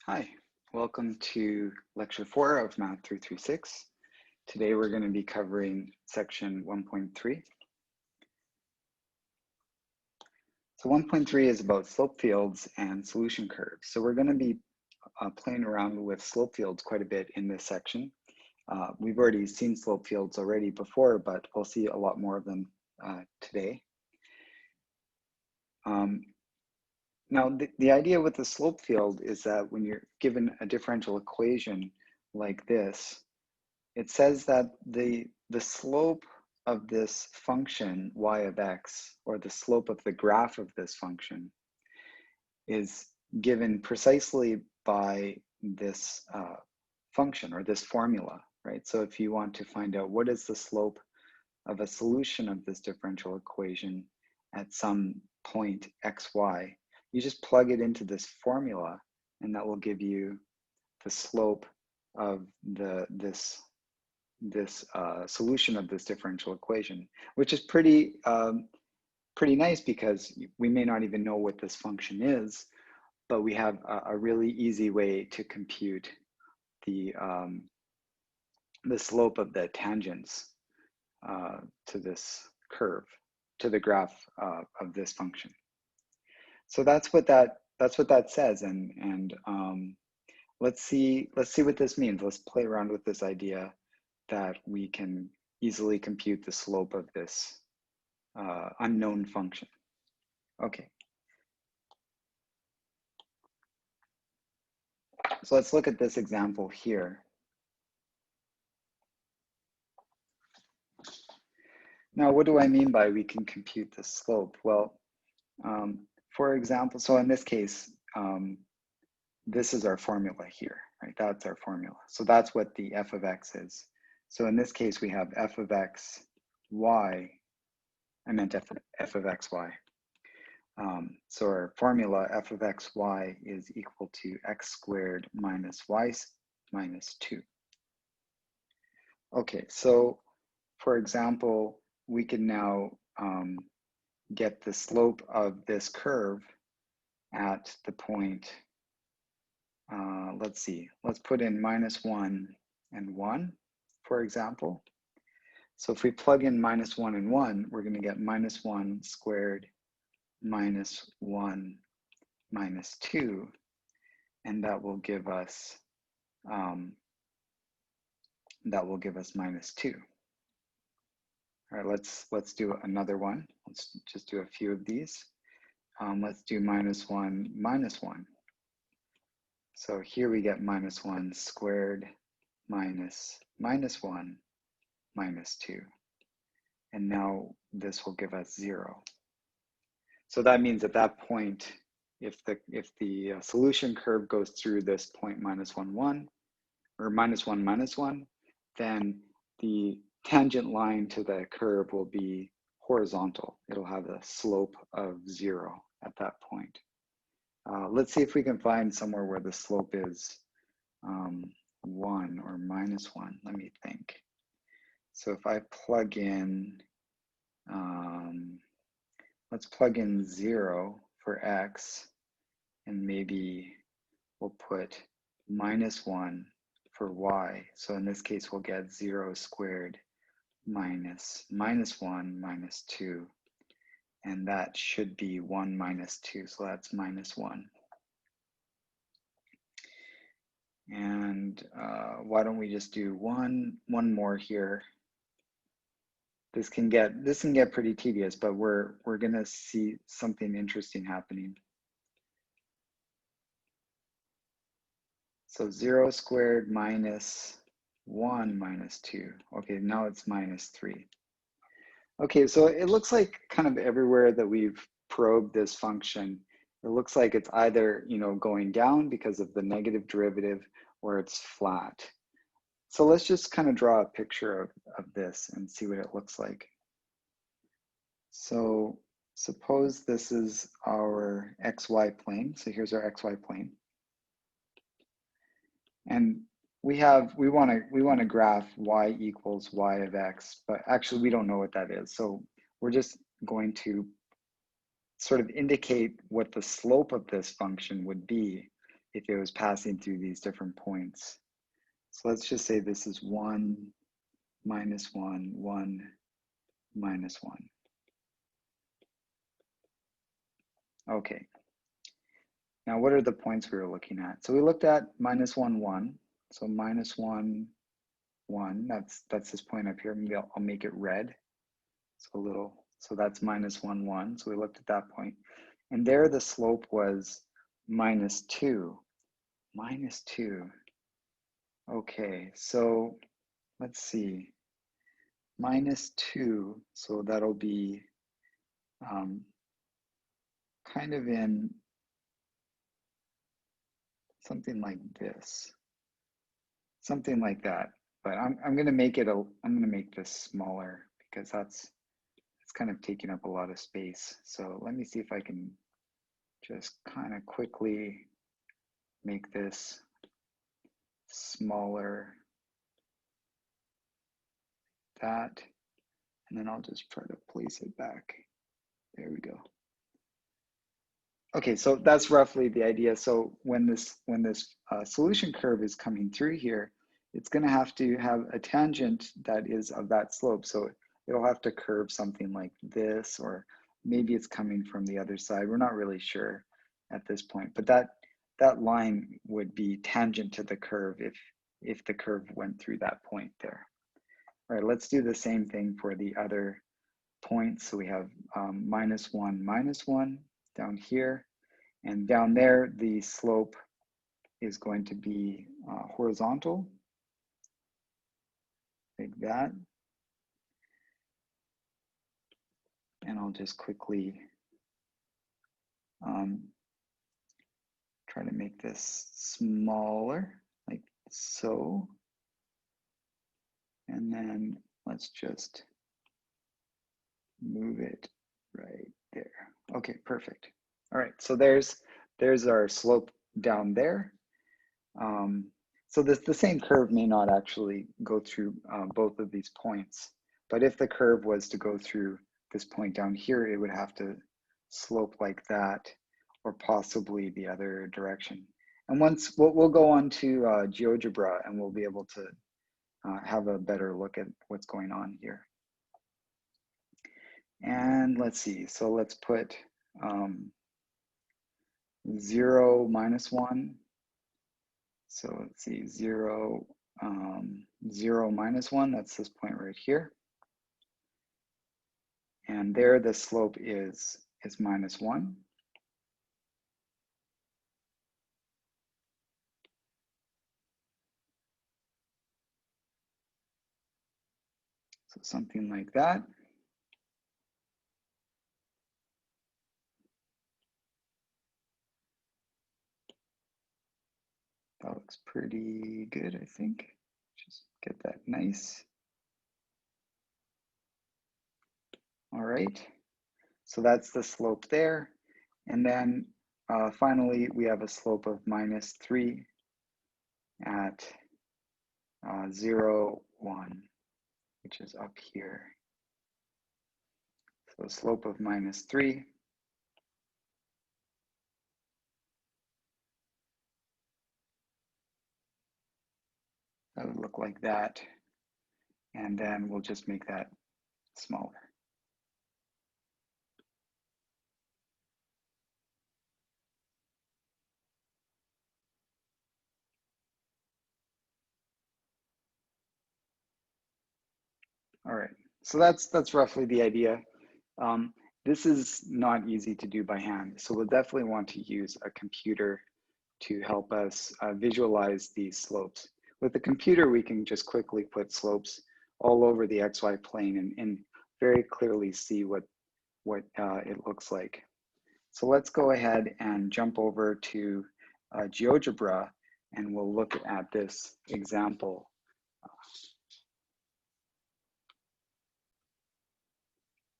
Hi, welcome to lecture 4 of MATH336. Today we're going to be covering section 1.3. So 1.3 is about slope fields and solution curves. So we're going to be playing around with slope fields quite a bit in this section. We've already seen slope fields already before, but we'll see a lot more of them today. Now, the idea with the slope field is that when you're given a differential equation like this, it says that the slope of this function y of x, or the slope of the graph of this function, is given precisely by this function or this formula, right? So if you want to find out what is the slope of a solution of this differential equation at some point xy, you just plug it into this formula, and that will give you the slope of this solution of this differential equation, which is pretty nice because we may not even know what this function is, but we have a really easy way to compute the slope of the tangents to this curve, to the graph of this function. So that's what that says, and let's see what this means. Let's play around with this idea that we can easily compute the slope of this unknown function. Okay. So let's look at this example here. Now, what do I mean by we can compute the slope? Well, for example, so in this case, this is our formula here, right? That's our formula. So that's what the f of x is. So in this case, we have f of x, y. I meant f of x, y. So our formula f of x, y is equal to x squared minus y minus 2. Okay, so for example, we can now get the slope of this curve at the point, let's see, let's put in -1 and 1, for example. So if we plug in -1 and 1, we're going to get -1 squared minus 1 minus 2, and that will give us -2. All right, let's do another one. Let's just do a few of these. Let's do -1 minus 1. So here we get -1 squared minus -1 minus 2. And now this will give us 0. So that means at that point, if the solution curve goes through this point -1, 1, or -1, -1, then the tangent line to the curve will be horizontal. It'll have a slope of 0 at that point. Let's see if we can find somewhere where the slope is 1 or -1. Let me think. So if I plug in, let's plug in 0 for x, and maybe we'll put -1 for y. So in this case, we'll get 0 squared minus -1 minus 2. And that should be 1 minus 2. So that's -1. And why don't we just do one more here? This can get pretty tedious, but we're gonna see something interesting happening. So 0 squared minus 1 minus 2. Okay, now it's -3. Okay, so it looks like kind of everywhere that we've probed this function, it looks like it's either, going down because of the negative derivative, or it's flat. So let's just kind of draw a picture of this and see what it looks like. So suppose this is our XY plane. So here's our XY plane. And we want to graph y equals y of x, but actually we don't know what that is. So we're just going to sort of indicate what the slope of this function would be if it was passing through these different points. So let's just say this is 1, minus 1, 1, minus 1. Okay. Now what are the points we were looking at? So we looked at minus 1, 1. So minus 1, 1, that's this point up here. Maybe I'll make it red. So that's minus 1, 1. So we looked at that point. And there the slope was minus 2. Minus 2. Okay, so let's see. Minus 2, so that'll be kind of in something like this. Something like that. But I'm gonna make this smaller because it's kind of taking up a lot of space. So let me see if I can just kind of quickly make this smaller, that, and then I'll just try to place it back. There we go. Okay, so that's roughly the idea. So when this solution curve is coming through here, it's going to have a tangent that is of that slope. So it'll have to curve something like this, or maybe it's coming from the other side. We're not really sure at this point, but that line would be tangent to the curve if the curve went through that point there. All right, let's do the same thing for the other points. So we have minus 1, minus 1 down here. And down there, the slope is going to be horizontal, like that. And I'll just quickly try to make this smaller, like so. And then let's just move it right there. Okay, perfect. All right, so there's our slope down there. So the same curve may not actually go through both of these points, but if the curve was to go through this point down here, it would have to slope like that, or possibly the other direction. And once we'll go on to Geogebra, and we'll be able to have a better look at what's going on here. And let's see, so let's put 0, minus 1. So let's see, 0, 0, minus 1, that's this point right here. And there the slope is minus 1. So something like that. That looks pretty good, I think. Just get that nice. All right, so that's the slope there. And then finally, we have a slope of minus 3 at 0, 1, which is up here. So slope of minus 3. That would look like that. And then we'll just make that smaller. All right, so that's roughly the idea. This is not easy to do by hand, so we'll definitely want to use a computer to help us visualize these slopes. With the computer, we can just quickly put slopes all over the XY plane and very clearly see what it looks like. So let's go ahead and jump over to Geogebra, and we'll look at this example.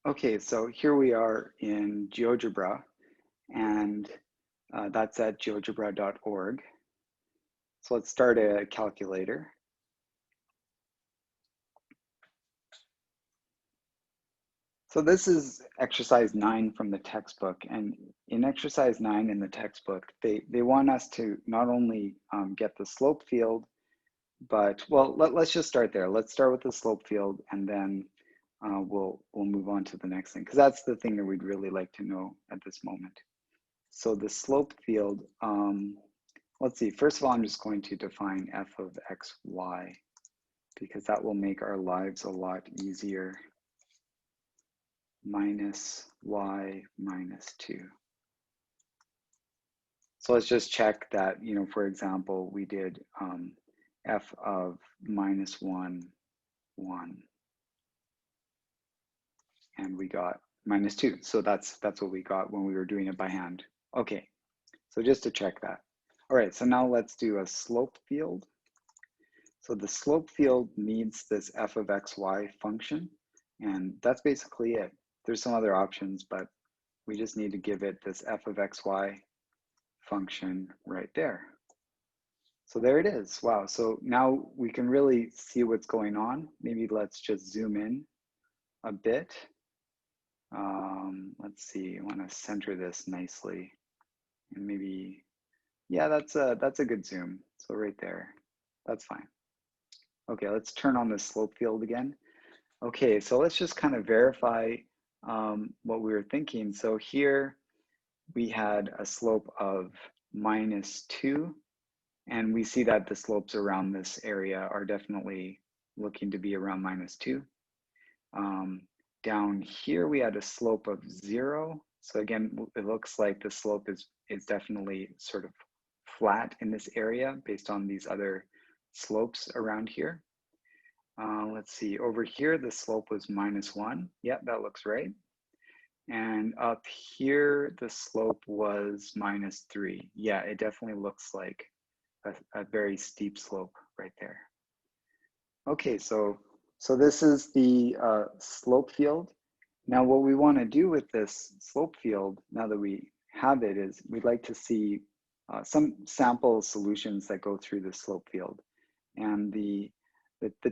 Okay, so here we are in Geogebra, and that's at geogebra.org. So let's start a calculator. So this is exercise 9 from the textbook, and in exercise 9 in the textbook, they want us to not only get the slope field, but well, let's just start there. Let's start with the slope field, and then we'll move on to the next thing, because that's the thing that we'd really like to know at this moment. So the slope field, let's see. First of all, I'm just going to define f of x, y, because that will make our lives a lot easier. Minus y minus 2. So let's just check that, you know, for example, we did f of minus 1, 1. And we got minus 2. So that's what we got when we were doing it by hand. Okay, so just to check that. All right, so now let's do a slope field. So the slope field needs this f of xy function, and that's basically it. There's some other options, but we just need to give it this f of xy function right there. So there it is. Wow, so now we can really see what's going on. Maybe let's just zoom in a bit. Let's see, I want to center this nicely. And maybe, yeah, that's a good zoom. So right there, that's fine. Okay, let's turn on the slope field again. Okay, so let's just kind of verify what we were thinking. So here we had a slope of minus 2, and we see that the slopes around this area are definitely looking to be around minus 2. Down here we had a slope of 0. So again, it looks like the slope is definitely sort of flat in this area based on these other slopes around here. Let's see, over here the slope was minus 1. Yeah, that looks right. And up here the slope was minus 3. Yeah, it definitely looks like a very steep slope right there. Okay, so this is the slope field. Now what we want to do with this slope field, now that we have it, is we'd like to see some sample solutions that go through the slope field. And the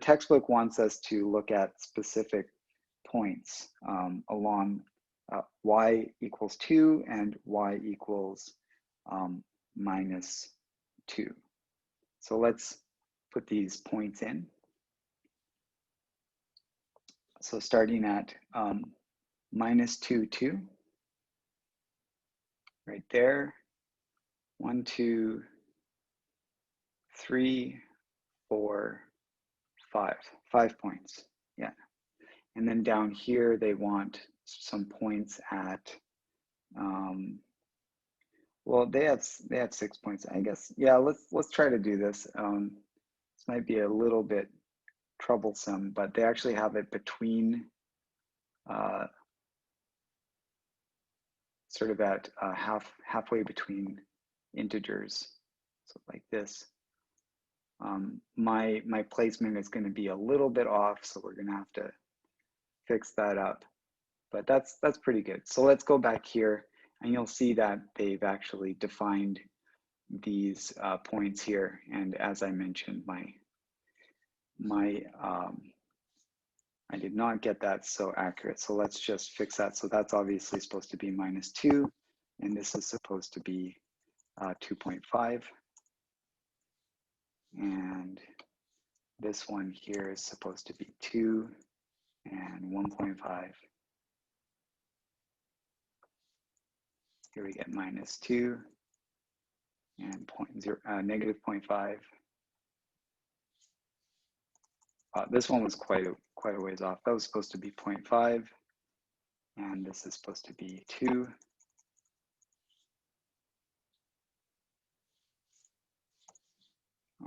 textbook wants us to look at specific points along y equals 2 and y equals minus 2. So let's put these points in. So starting at minus 2, 2, right there. 1, 2, 3, 4, 5. 5 points, yeah. And then down here, they want some points at, well, they have 6 points, I guess. Yeah, let's try to do this. This might be a little bit troublesome, but they actually have it between, sort of at halfway between integers, so like this. My placement is going to be a little bit off, so we're going to have to fix that up. But that's pretty good. So let's go back here, and you'll see that they've actually defined these points here. And as I mentioned, I did not get that so accurate. So let's just fix that. So that's obviously supposed to be minus 2, and this is supposed to be 2.5. And this one here is supposed to be 2 and 1.5. Here we get minus 2 and negative 0.5. This one was quite a ways off. That was supposed to be 0.5, and this is supposed to be 2.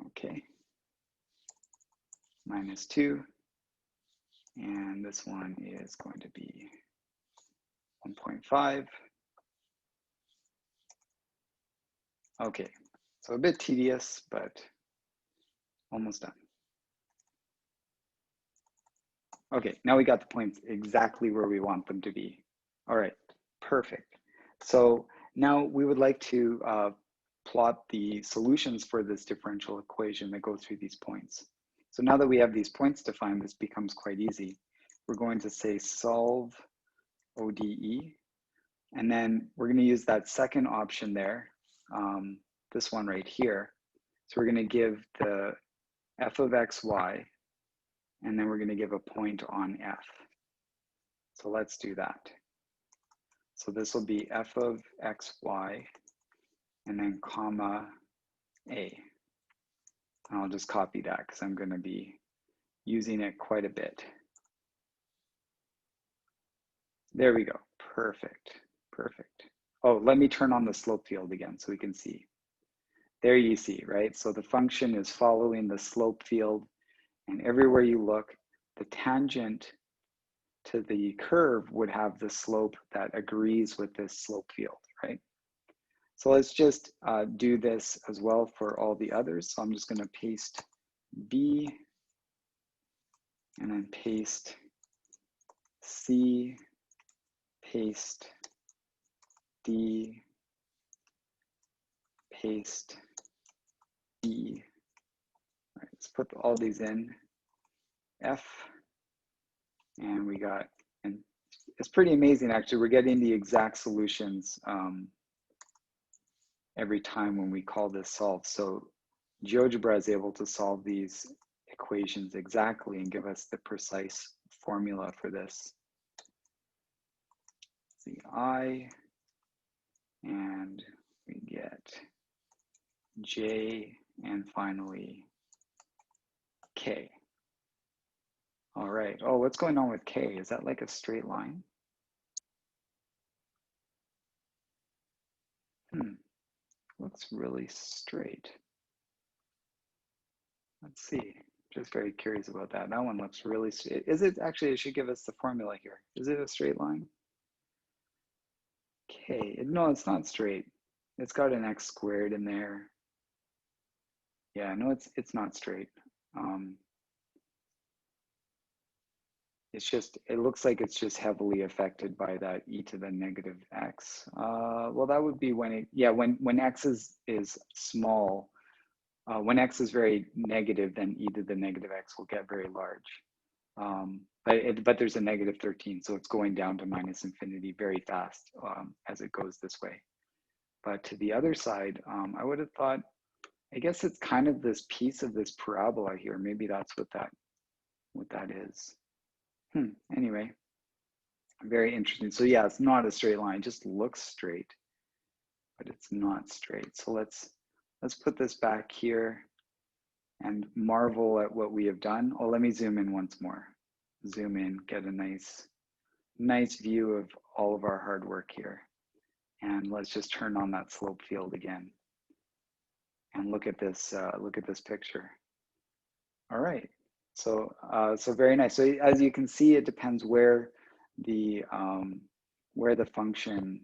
Okay, minus 2, and this one is going to be 1.5. Okay, so a bit tedious, but almost done. Okay, now we got the points exactly where we want them to be. All right, perfect. So now we would like to plot the solutions for this differential equation that go through these points. So now that we have these points defined, this becomes quite easy. We're going to say solve ODE. And then we're going to use that second option there, this one right here. So we're going to give the f of xy, and then we're going to give a point on f. So let's do that. So this will be f of xy, and then comma a. And I'll just copy that because I'm going to be using it quite a bit. There we go. Perfect. Perfect. Oh, let me turn on the slope field again so we can see. There you see, right? So the function is following the slope field, and everywhere you look, the tangent to the curve would have the slope that agrees with this slope field, right? So let's just do this as well for all the others. So I'm just going to paste B, and then paste C, paste D, paste E. All right, let's put all these in. F, and we got, and it's pretty amazing actually. We're getting the exact solutions every time when we call this solve. So Geogebra is able to solve these equations exactly and give us the precise formula for this. The I, and we get J, and finally K. All right. Oh, what's going on with K? Is that like a straight line? Looks really straight. Let's see. Just very curious about that. That one looks really straight. Is it actually, it should give us the formula here. Is it a straight line? K. No, it's not straight. It's got an x squared in there. Yeah, no, it's not straight. It's just, it looks like it's just heavily affected by that e to the negative x. Well, that would be when it, yeah, when x is small, when x is very negative, then e to the negative x will get very large. But there's a negative 13, so it's going down to minus infinity very fast as it goes this way. But to the other side, I would have thought, I guess it's kind of this piece of this parabola here. Maybe that's what that is. Anyway, very interesting. So yeah, it's not a straight line. It just looks straight, but it's not straight. So let's put this back here and marvel at what we have done. Oh, let me zoom in once more. Zoom in, get a nice view of all of our hard work here. And let's just turn on that slope field again. And look at this picture. All right. So so very nice. So as you can see, it depends where the function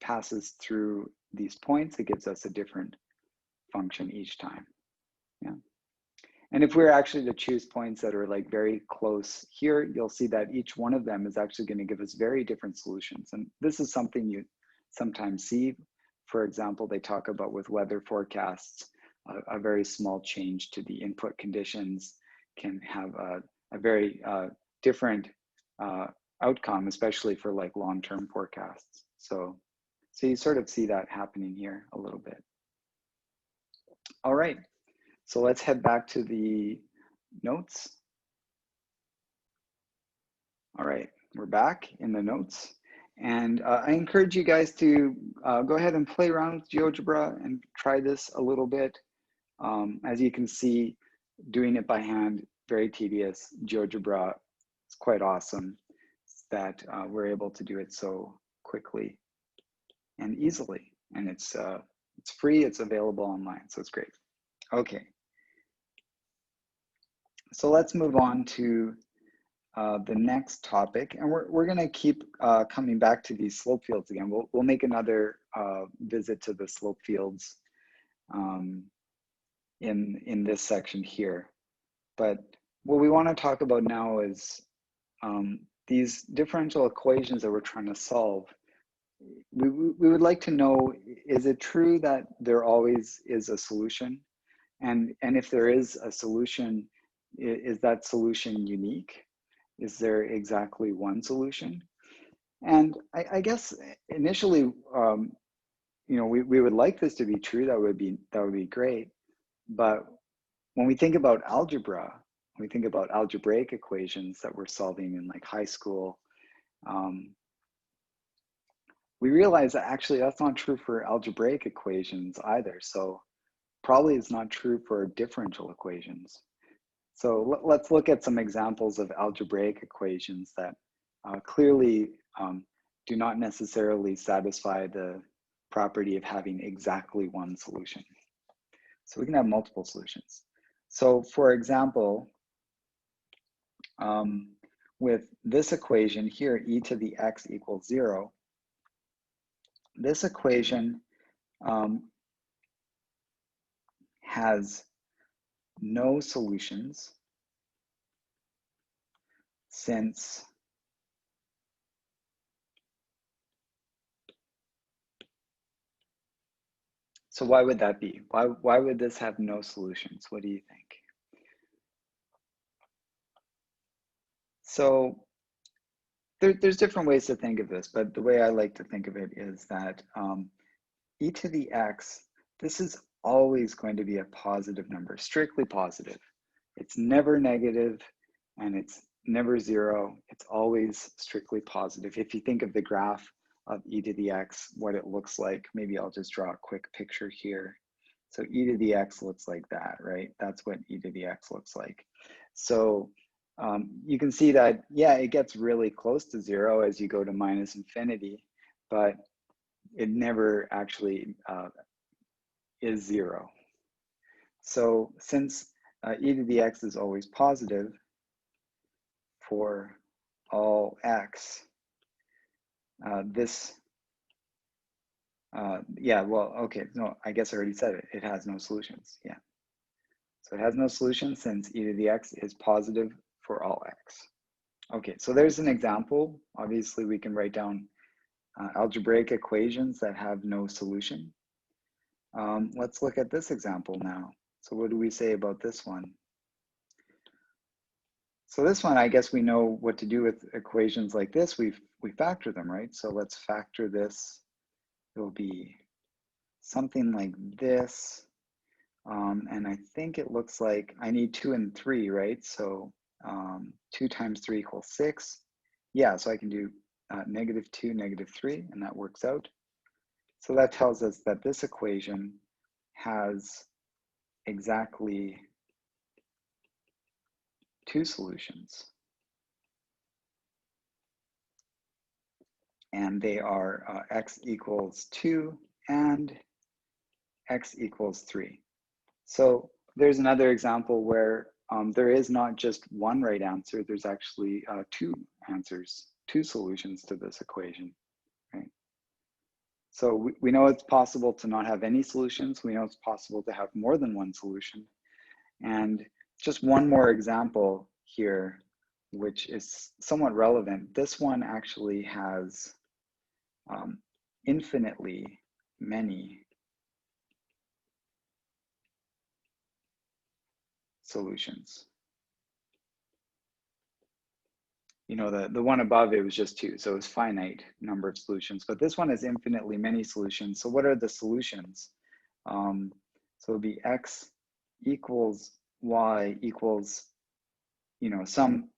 passes through these points. It gives us a different function each time. Yeah. And if we're actually to choose points that are like very close here, you'll see that each one of them is actually going to give us very different solutions. And this is something you sometimes see. For example, they talk about with weather forecasts, a very small change to the input conditions can have a very different outcome, especially for like long-term forecasts. So you sort of see that happening here a little bit. All right, so let's head back to the notes. All right, we're back in the notes. And I encourage you guys to go ahead and play around with GeoGebra and try this a little bit. As you can see, doing it by hand, very tedious. GeoGebra is quite awesome that we're able to do it so quickly and easily. And it's free, it's available online, so it's great. Okay, so let's move on to the next topic, and we're going to keep coming back to these slope fields again. We'll make another visit to the slope fields in this section here. But what we want to talk about now is these differential equations that we're trying to solve. We would like to know, is it true that there always is a solution? And if there is a solution, is that solution unique? Is there exactly one solution? And I guess initially, you know, we would like this to be true. That would be great. But when we think about algebra, when we think about algebraic equations that we're solving in like high school, we realize that actually that's not true for algebraic equations either. So probably it's not true for differential equations. So let's look at some examples of algebraic equations that clearly do not necessarily satisfy the property of having exactly one solution. So we can have multiple solutions. So for example, with this equation here, e to the x equals 0, this equation has no solutions since so why would that be? Why would this have no solutions? What do you think? So there's different ways to think of this, but the way I like to think of it is that e to the x, this is always going to be a positive number, strictly positive. It's never negative and it's never 0. It's always strictly positive. If you think of the graph of e to the x, what it looks like, maybe I'll just draw a quick picture here. So e to the x looks like that, right? That's what e to the x looks like. So you can see that, yeah, it gets really close to 0 as you go to minus infinity, but it never actually is 0. So since e to the x is always positive for all x, yeah, well, okay, no, I guess I already said it. It has no solutions, yeah. So it has no solution since e to the x is positive for all x. Okay, so there's an example. Obviously, we can write down algebraic equations that have no solution. Let's look at this example now. So what do we say about this one? So this one, I guess we know what to do with equations like this. We factor them, right? So let's factor this. It'll be something like this. And I think it looks like I need 2 and 3, right? So 2 times 3 equals 6. Yeah, so I can do -2, -3, and that works out. So that tells us that this equation has exactly 2 solutions. And they are x equals 2 and x equals 3. So there's another example where there is not just one right answer, there's actually 2 answers, 2 solutions to this equation, right? So we know it's possible to not have any solutions. We know it's possible to have more than one solution. And just one more example here, which is somewhat relevant. This one actually has infinitely many solutions. You know, the one above it was just 2, so it's finite number of solutions, but this one has infinitely many solutions. So what are the solutions? So it'll be x equals y equals, you know, some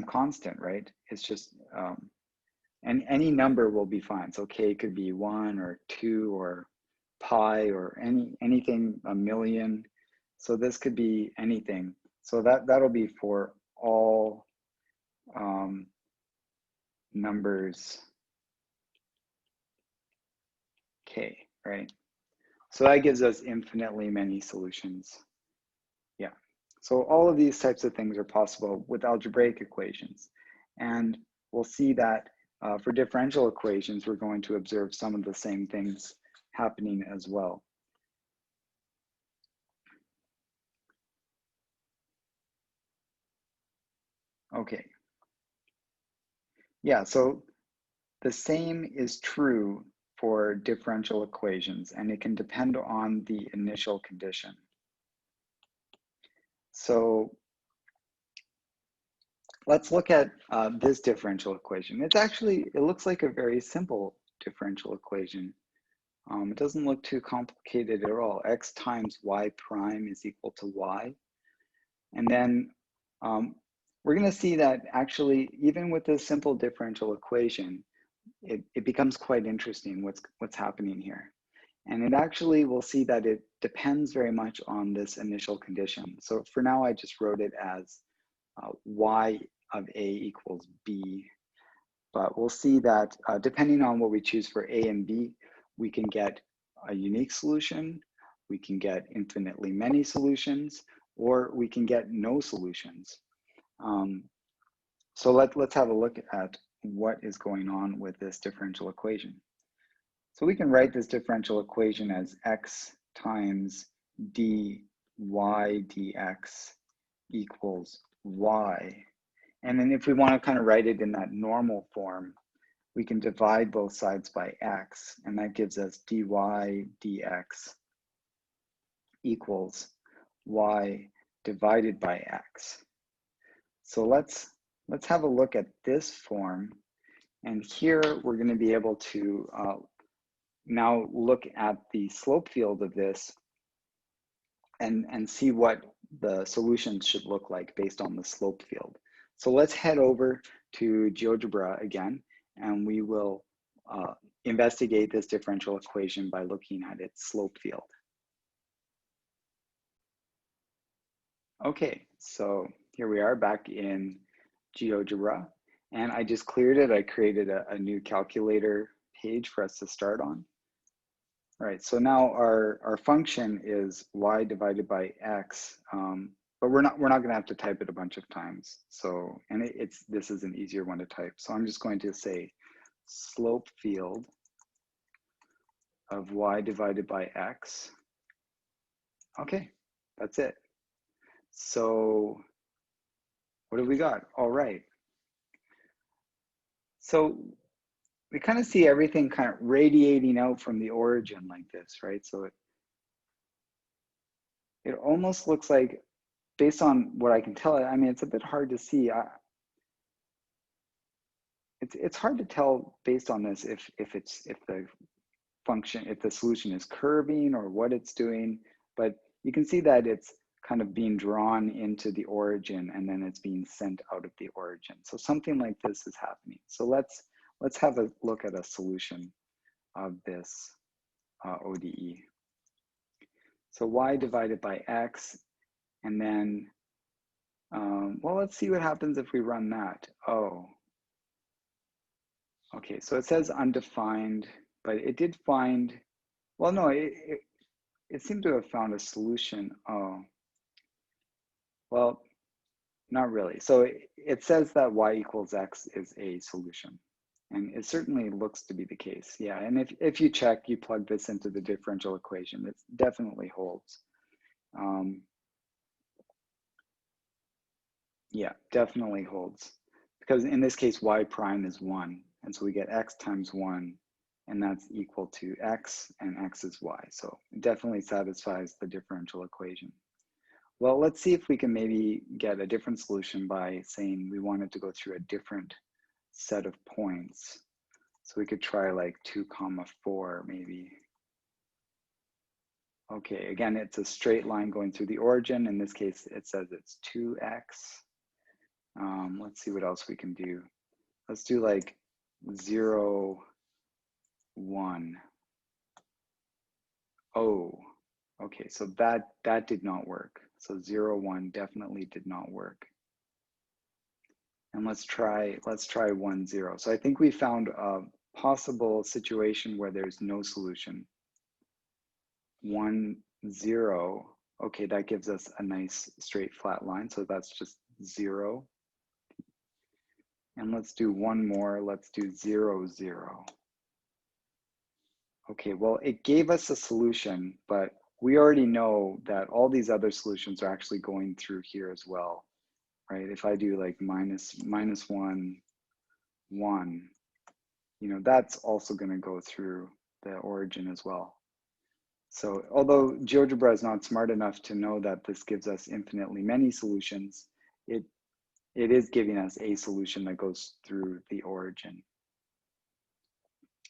constant, right? It's just, and any number will be fine. So k could be 1 or 2 or pi or anything, a million. So this could be anything. So that'll be for all numbers k, right? So that gives us infinitely many solutions. Yeah. So all of these types of things are possible with algebraic equations. And we'll see that for differential equations, we're going to observe some of the same things happening as well. Okay. Yeah, so the same is true for differential equations, and it can depend on the initial condition. So Let's look at this differential equation. It looks like a very simple differential equation. It doesn't look too complicated at all. X times y prime is equal to y. And then we're going to see that actually, even with this simple differential equation, it becomes quite interesting what's happening here. And it actually, we'll see that it depends very much on this initial condition. So for now, I just wrote it as y of a equals b. But we'll see that depending on what we choose for a and b, we can get a unique solution, we can get infinitely many solutions, or we can get no solutions. So let's have a look at what is going on with this differential equation. So we can write this differential equation as x times dy dx equals y. And then if we want to kind of write it in that normal form, we can divide both sides by x, and that gives us dy dx equals y divided by x. So let's have a look at this form. And here we're going to be able to now look at the slope field of this and see what the solutions should look like based on the slope field. So let's head over to Geogebra again, and we will investigate this differential equation by looking at its slope field. Okay, so here we are back in Geogebra, and I just cleared it. I created a new calculator page for us to start on. All right, so now our function is y divided by x, but we're not going to have to type it a bunch of times. So, and this is an easier one to type. So I'm just going to say slope field of y divided by x. Okay, that's it. So what have we got? All right. So we kind of see everything kind of radiating out from the origin like this, right? So it almost looks like, based on what I can tell, I mean, it's a bit hard to see. It's hard to tell based on this if the solution is curving or what it's doing, but you can see that it's kind of being drawn into the origin and then it's being sent out of the origin. So something like this is happening. So let's have a look at a solution of this ODE. So y divided by x, and then, well, let's see what happens if we run that. Oh, okay, so it says undefined, but it did find, well, no, it seemed to have found a solution. Oh, well, not really. So it says that y equals x is a solution. And it certainly looks to be the case. Yeah, and if you check, you plug this into the differential equation, it definitely holds. Yeah, definitely holds. Because in this case, y prime is 1. And so we get x times 1, and that's equal to x, and x is y. So it definitely satisfies the differential equation. Well, let's see if we can maybe get a different solution by saying we wanted to go through a different set of points. So we could try like 2, 4 maybe. Okay, again, it's a straight line going through the origin. In this case, it says it's 2x. Let's see what else we can do. Let's do like 0, 1. Oh, okay, so that did not work. So 0, 1 definitely did not work. And let's try 1, 0. So I think we found a possible situation where there's no solution. 1, 0. Okay, that gives us a nice straight flat line. So that's just 0. And let's do one more. Let's do 0, 0. Okay, well, it gave us a solution, but we already know that all these other solutions are actually going through here as well, right? If I do like minus 1, 1, you know, that's also going to go through the origin as well. So although GeoGebra is not smart enough to know that this gives us infinitely many solutions, it it is giving us a solution that goes through the origin.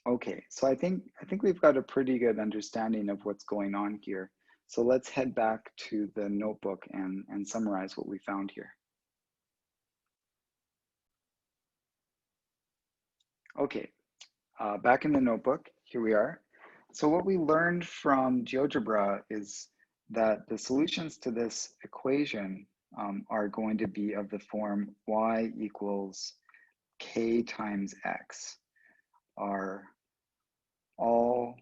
Okay, so I think we've got a pretty good understanding of what's going on here. So let's head back to the notebook and summarize what we found here. Okay, back in the notebook, here we are. So what we learned from Geogebra is that the solutions to this equation are going to be of the form y equals k times x, are all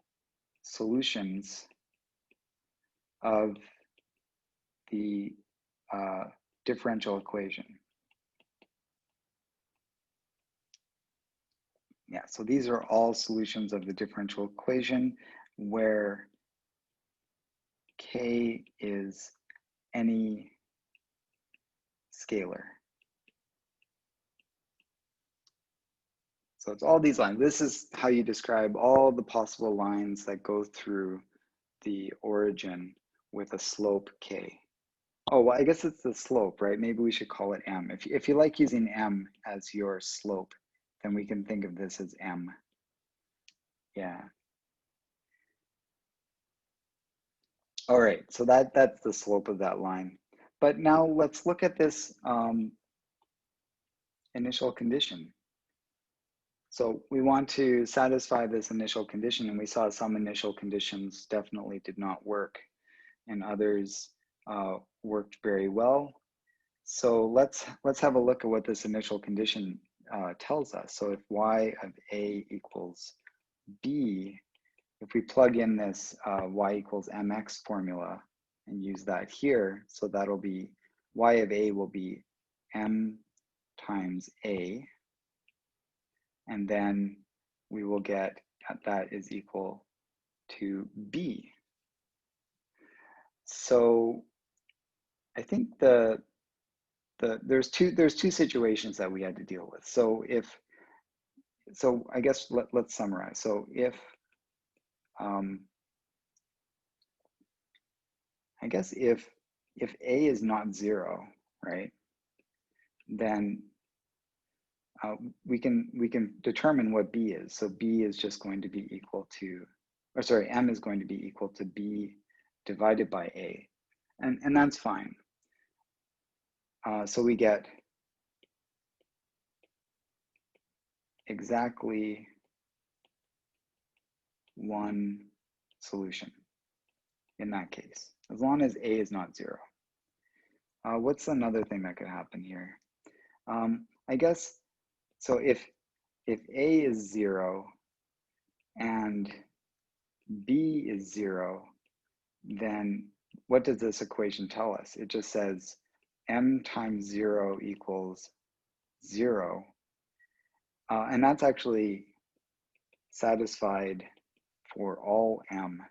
solutions of the differential equation. Yeah, so these are all solutions of the differential equation where k is any scalar. So it's all these lines. This is how you describe all the possible lines that go through the origin with a slope k. Oh, well, I guess it's the slope, right? Maybe we should call it m. If you like using m as your slope, then we can think of this as m. Yeah. All right, so that's the slope of that line. But now let's look at this initial condition. So we want to satisfy this initial condition, and we saw some initial conditions definitely did not work, and others worked very well. So let's have a look at what this initial condition tells us. So if y of a equals b, if we plug in this y equals mx formula and use that here, so that'll be y of a will be m times a, and then we will get that is equal to b. So I think there's two situations that we had to deal with. So I guess let's summarize. So if I guess if a is not 0, right, then we can determine what b is. So b is just going to be equal to, or sorry, m is going to be equal to b divided by a, and that's fine. So we get exactly one solution in that case, as long as a is not 0. What's another thing that could happen here? I guess, so if a is 0 and b is 0, then what does this equation tell us? It just says m times 0 equals 0. And that's actually satisfied for all m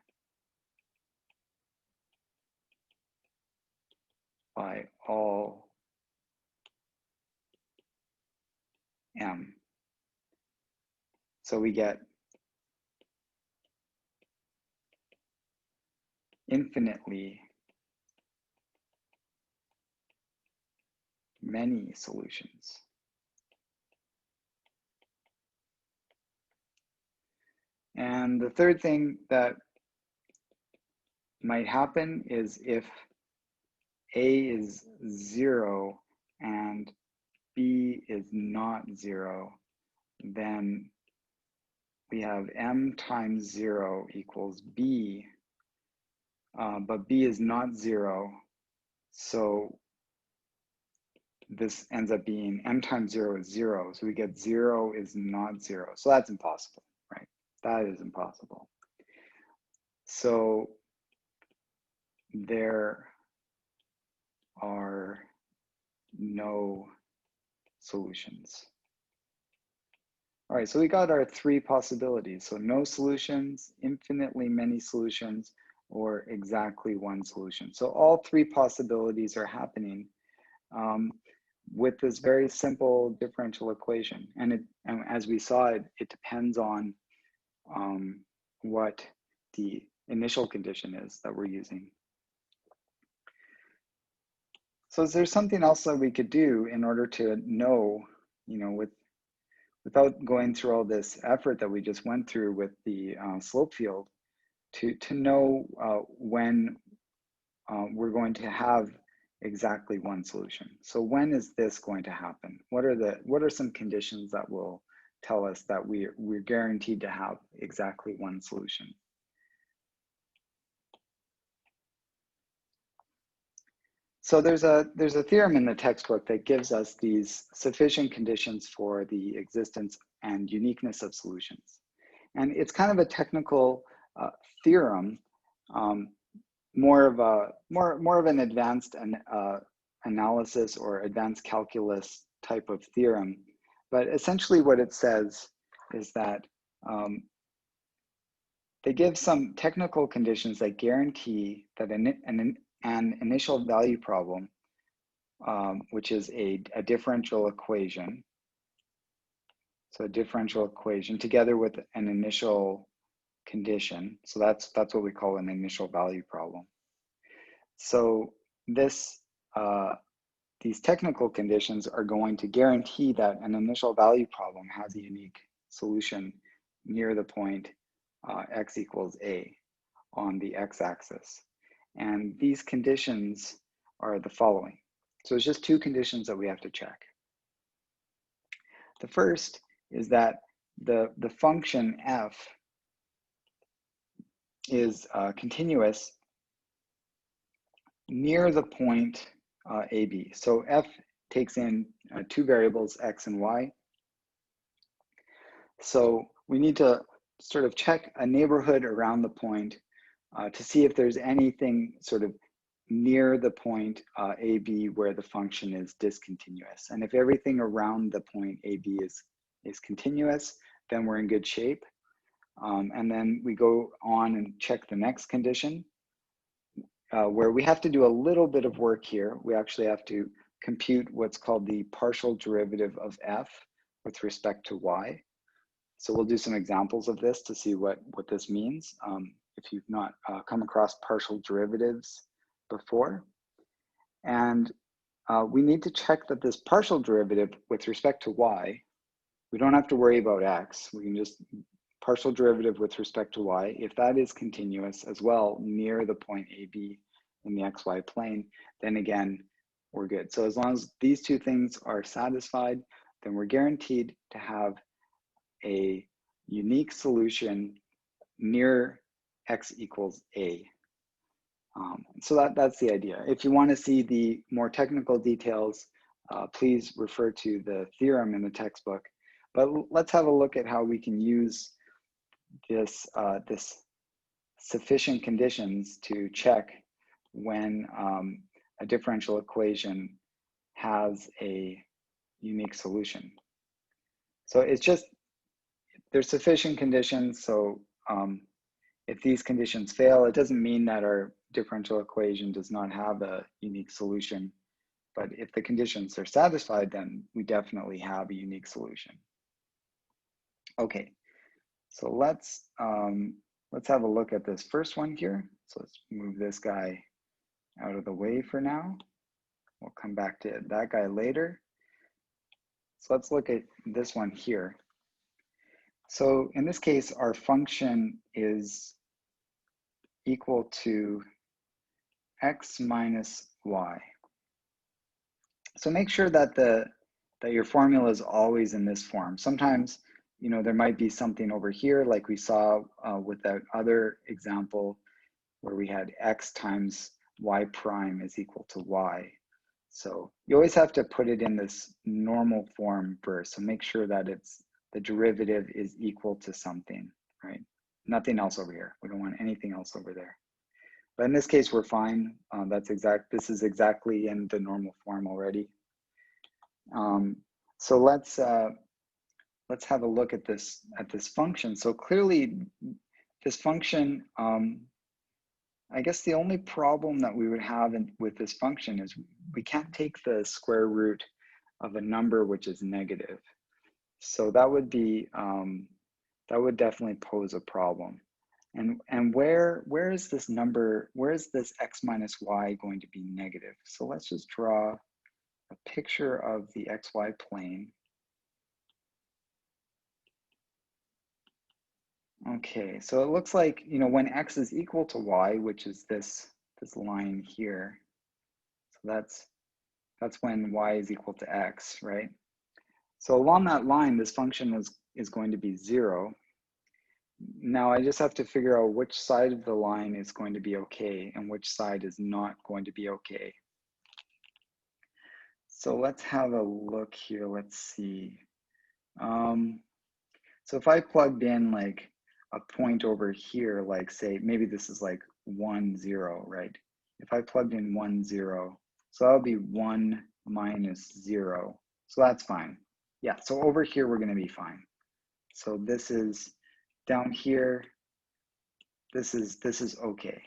by all m. So we get infinitely many solutions. And the third thing that might happen is if a is 0 and b is not 0, then we have m times 0 equals b, but b is not 0, so this ends up being m times 0 is 0, so we get 0 is not 0, so that's impossible, right? That is impossible. So there are no solutions. All right, so we got our 3 possibilities. So no solutions, infinitely many solutions, or exactly one solution. So all 3 possibilities are happening with this very simple differential equation. And as we saw, it depends on what the initial condition is that we're using. So is there something else that we could do in order to know, without going through all this effort that we just went through with the slope field, to know when we're going to have exactly one solution? So when is this going to happen? What are some conditions that will tell us that we're guaranteed to have exactly one solution? So there's a theorem in the textbook that gives us these sufficient conditions for the existence and uniqueness of solutions. And it's kind of a technical theorem, more of an advanced analysis or advanced calculus type of theorem. But essentially what it says is that they give some technical conditions that guarantee that an initial value problem, which is a differential equation. So a differential equation together with an initial condition. So that's what we call an initial value problem. So these technical conditions are going to guarantee that an initial value problem has a unique solution near the point x equals a on the x-axis. And these conditions are the following. So it's just two conditions that we have to check. The first is that the function f is continuous near the point AB. So f takes in two variables, x and y. So we need to sort of check a neighborhood around the point to see if there's anything sort of near the point AB where the function is discontinuous. And if everything around the point AB is continuous, then we're in good shape. And then we go on and check the next condition, where we have to do a little bit of work here. We actually have to compute what's called the partial derivative of f with respect to y. So we'll do some examples of this to see what this means. If you've not come across partial derivatives before. And we need to check that this partial derivative with respect to y, we don't have to worry about x. We can just partial derivative with respect to y. If that is continuous as well near the point AB in the xy plane, then again, we're good. So as long as these two things are satisfied, then we're guaranteed to have a unique solution near x equals a. So that's the idea. If you want to see the more technical details, please refer to the theorem in the textbook. But let's have a look at how we can use this sufficient conditions to check when a differential equation has a unique solution. So it's just, there's sufficient conditions. So if these conditions fail, it doesn't mean that our differential equation does not have a unique solution. But if the conditions are satisfied, then we definitely have a unique solution. Okay, so let's have a look at this first one here. So let's move this guy out of the way for now. We'll come back to that guy later. So let's look at this one here. So in this case, our function is equal to x minus y. So make sure that your formula is always in this form. Sometimes, there might be something over here, like we saw with that other example where we had x times y prime is equal to y. So you always have to put it in this normal form first. So make sure that the derivative is equal to something, right? Nothing else over here. We don't want anything else over there. But in this case, we're fine. This is exactly in the normal form already. So let's have a look at this function. So clearly, this function, I guess the only problem that we would have with this function is we can't take the square root of a number which is negative. So that would be that would definitely pose a problem. And where is this number, where is this x minus y going to be negative? So let's just draw a picture of the xy plane. Okay, so it looks like, you know, when x is equal to y, which is this line here, so that's when y is equal to x, right? So along that line, this function is going to be 0. Now I just have to figure out which side of the line is going to be okay and which side is not going to be okay. So let's have a look here. Let's see. So if I plugged in like a point over here, like say, maybe this is like 1, 0, right? If I plugged in 1, 0, so that'll be 1 minus 0. So that's fine. Yeah, so over here, we're gonna be fine. So this is down here, this is okay.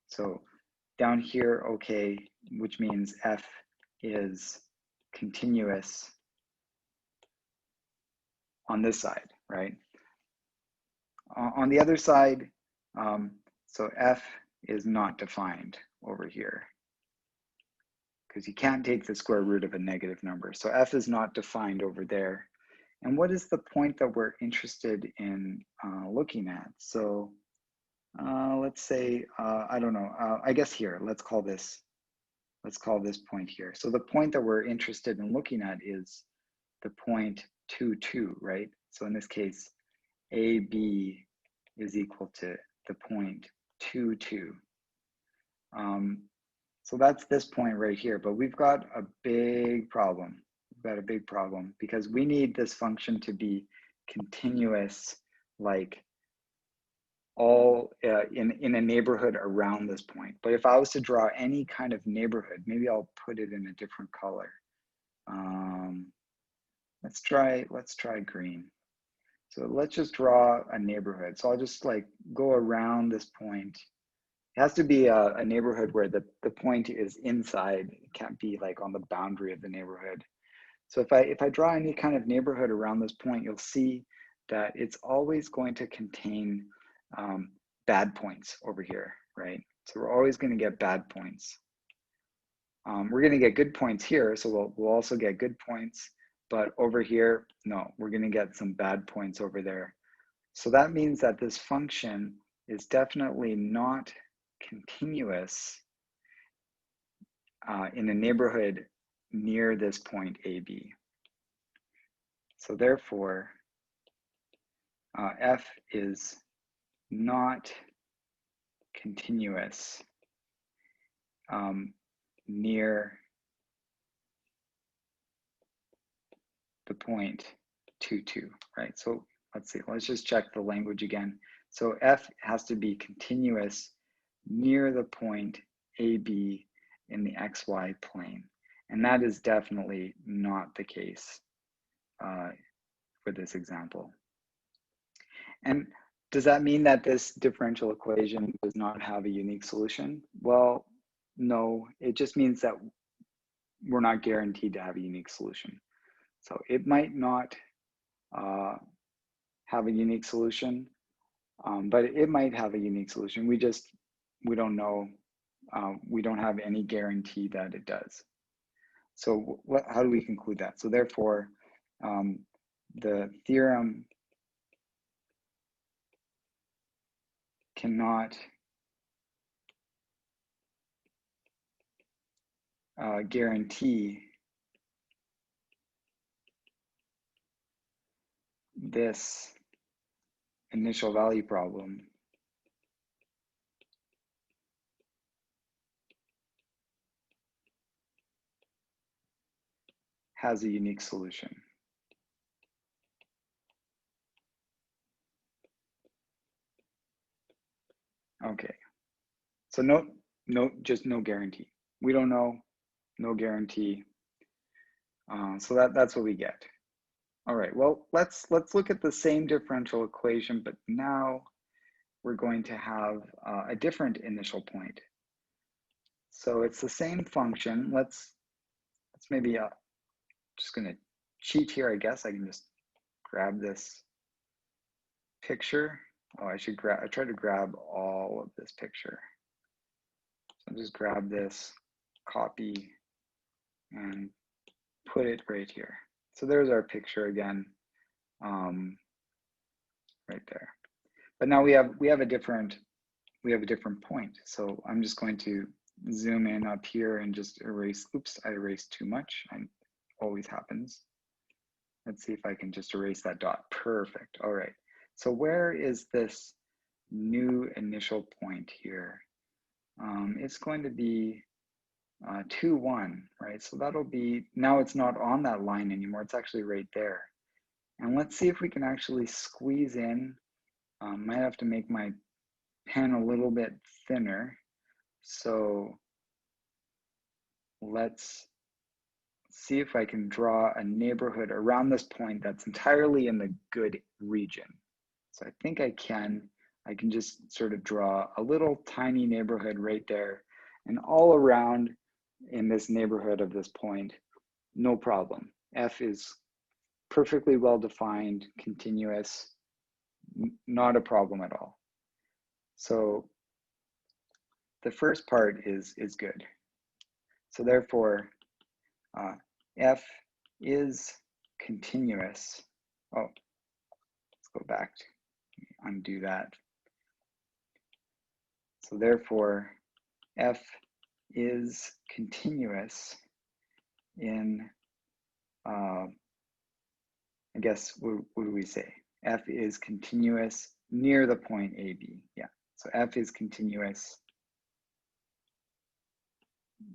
So down here, okay, which means f is continuous on this side, right? On the other side, so f is not defined over here because you can't take the square root of a negative number. So f is not defined over there. And what is the point that we're interested in looking at? So let's say, I don't know, I guess here, let's call this point here. So the point that we're interested in looking at is the point 2, 2, right? So in this case, AB is equal to the point 2, 2. So that's this point right here, but we've got a big problem. We've got a big problem because we need this function to be continuous, like all in a neighborhood around this point. But if I was to draw any kind of neighborhood, maybe I'll put it in a different color. Let's try green. So let's just draw a neighborhood. So I'll just like go around this point. It has to be a neighborhood where the point is inside. It can't be like on the boundary of the neighborhood. So if I draw any kind of neighborhood around this point, you'll see that it's always going to contain bad points over here, right? So we're always going to get bad points. We're going to get good points here, so we'll also get good points. But over here, no, we're going to get some bad points over there. So that means that this function is definitely not continuous in a neighborhood near this point AB. So therefore, f is not continuous near the point 2, 2, right? So let's see, let's just check the language again. So f has to be continuous near the point AB in the xy plane. And that is definitely not the case for this example. And does that mean that this differential equation does not have a unique solution? Well, no, it just means that we're not guaranteed to have a unique solution. So it might not have a unique solution, but it might have a unique solution. We don't know. We don't have any guarantee that it does. So how do we conclude that? So therefore, the theorem cannot guarantee this initial value problem has a unique solution. Okay, so just no guarantee. We don't know, no guarantee. So that's what we get. All right, well, let's look at the same differential equation, but now we're going to have a different initial point. So it's the same function. Let's maybe just gonna cheat here, I guess. I can just grab this picture. Oh, I try to grab all of this picture. So I'll just grab this, copy, and put it right here. So there's our picture again, right there. But now we have a different point. So I'm just going to zoom in up here and just erase. Oops, I erased too much. It always happens. Let's see if I can just erase that dot. Perfect. All right. So where is this new initial point here? It's going to be 2, 1, right? So that'll be, now it's not on that line anymore. It's actually right there. And let's see if we can actually squeeze in. Might have to make my pen a little bit thinner. So let's see if I can draw a neighborhood around this point that's entirely in the good region. So I think I can just sort of draw a little tiny neighborhood right there, and all around in this neighborhood of this point, no problem. F is perfectly well defined, continuous, not a problem at all. So the first part is good. So therefore, F is continuous. Oh, let's go back to undo that. So therefore, F is continuous in, I guess, what do we say? F is continuous near the point AB. Yeah, so F is continuous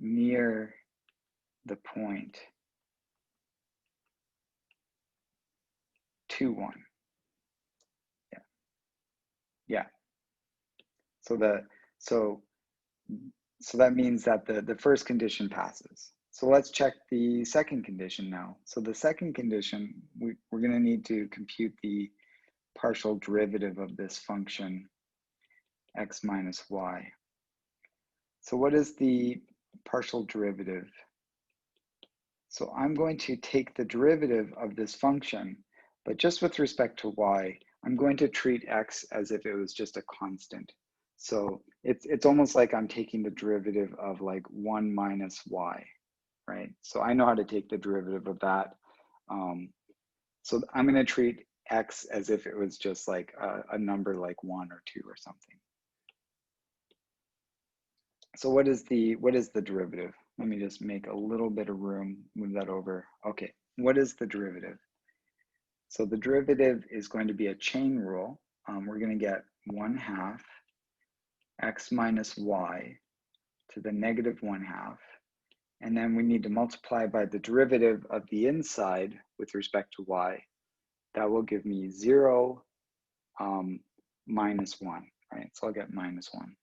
near the point 2, 1. Yeah, yeah. So that means that the first condition passes. So let's check the second condition now. So the second condition, we're going to need to compute the partial derivative of this function x minus y. So what is the partial derivative? So I'm going to take the derivative of this function, but just with respect to y, I'm going to treat x as if it was just a constant. So it's almost like I'm taking the derivative of like 1 minus y, right? So I know how to take the derivative of that. So I'm going to treat x as if it was just like a number like 1 or 2 or something. So what is the derivative? Let me just make a little bit of room, move that over. Okay, what is the derivative? So the derivative is going to be a chain rule. We're going to get 1/2 x minus y to the negative 1/2. And then we need to multiply by the derivative of the inside with respect to y. That will give me 0 minus 1, right? So I'll get minus 1.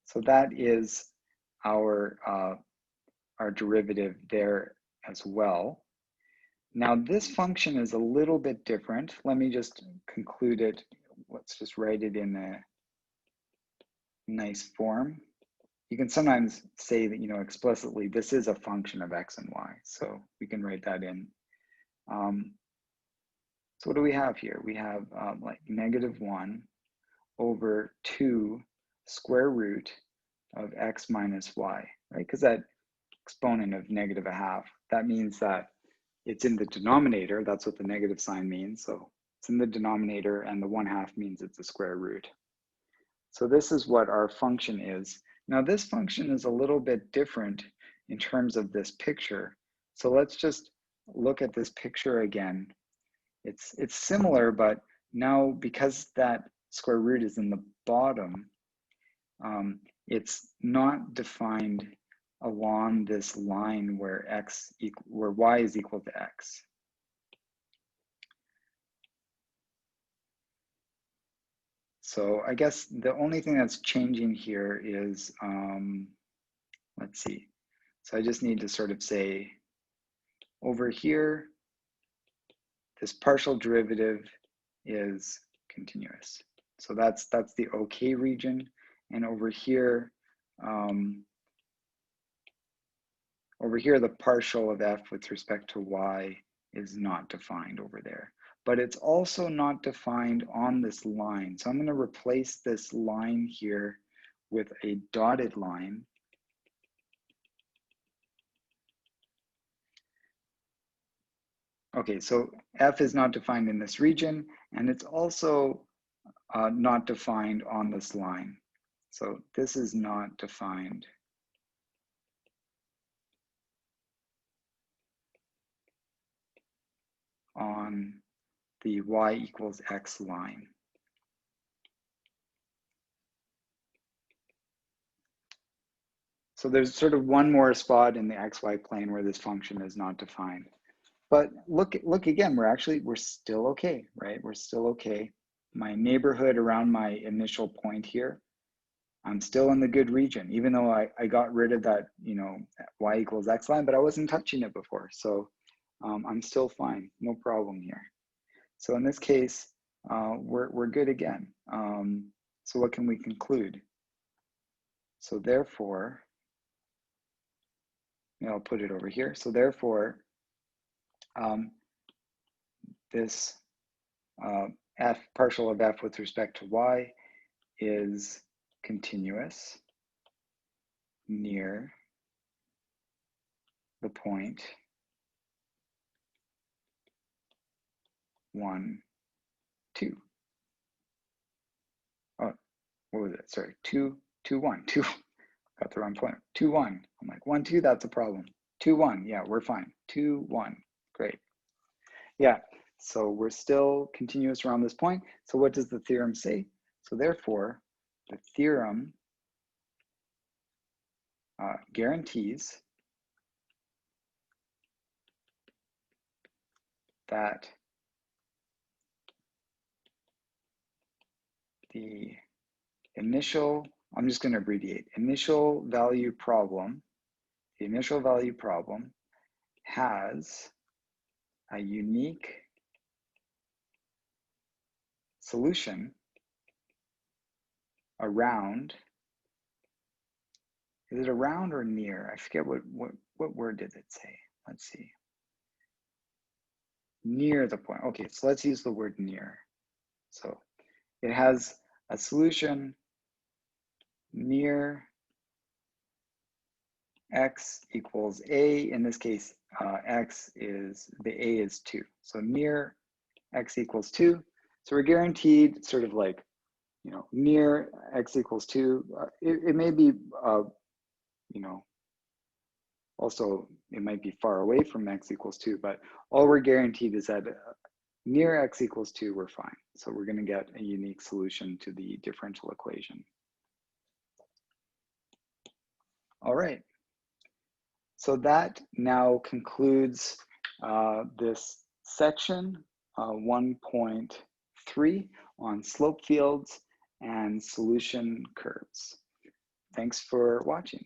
So that is our derivative there as well. Now this function is a little bit different. Let me just conclude it. Let's just write it in a nice form. You can sometimes say that, explicitly, this is a function of x and y. So we can write that in. So what do we have here? We have like negative 1 over 2 square root of x minus y, right? Because that exponent of negative 1/2, that means that it's in the denominator. That's what the negative sign means. So it's in the denominator, and the 1/2 means it's a square root. So this is what our function is. Now this function is a little bit different in terms of this picture. So let's just look at this picture again. It's similar, but now because that square root is in the bottom, it's not defined along this line where y is equal to x. So I guess the only thing that's changing here is, let's see. So I just need to sort of say, over here, this partial derivative is continuous. So that's the okay region. And over here, the partial of f with respect to y is not defined over there. but it's also not defined on this line. So I'm going to replace this line here with a dotted line. Okay, so f is not defined in this region, and it's also not defined on this line. So this is not defined on the y equals x line. So there's sort of one more spot in the xy plane where this function is not defined. But look again, we're still okay, right? We're still okay. My neighborhood around my initial point here, I'm still in the good region, even though I got rid of that, you know, y equals x line, but I wasn't touching it before. So I'm still fine, no problem here. So in this case, we're good again. So what can we conclude? So therefore, I'll put it over here. So therefore, this f partial of f with respect to y is continuous near the point 1, 2. Oh, what was it? Sorry, 2, 2, 1, 2. Got the wrong point. 2, 1. I'm like 1, 2. That's a problem. 2, 1. Yeah, we're fine. 2, 1. Great. Yeah. So we're still continuous around this point. So what does the theorem say? So therefore, the theorem guarantees that the initial, I'm just going to abbreviate, initial value problem, the initial value problem has a unique solution around, is it around or near? I forget what word did it say. Let's see. Near the point. Okay, so let's use the word near. So it has a solution near x equals a. In this case, x is, the a is 2. So near x equals 2. So we're guaranteed sort of like, you know, near x equals 2. It may be, you know, also it might be far away from x equals 2, but all we're guaranteed is that near x equals 2, we're fine. So we're going to get a unique solution to the differential equation. All right. So that now concludes this section 1.3 on slope fields and solution curves. Thanks for watching.